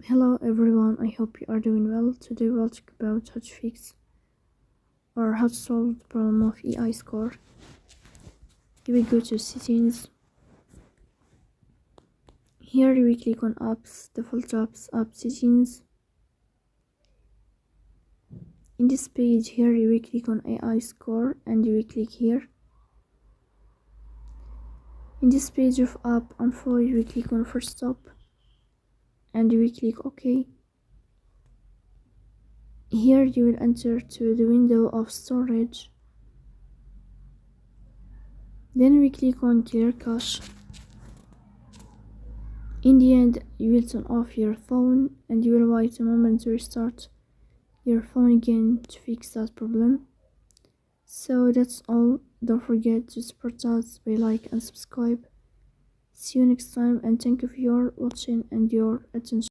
Hello everyone, I hope you are doing well. Today we'll talk about how to fix or how to solve the problem of AI score. You will go to settings. Here you will click on apps, default apps, app settings. In this page here you will click on AI score and you will click here. In this page of app info you will click on first stop and you will click OK. Here you will enter to the window of storage. Then we click on clear cache. In the end, you will turn off your phone and you will wait a moment to restart your phone again to fix that problem. So that's all. Don't forget to support us by like and subscribe. See you next time and thank you for your watching and your attention.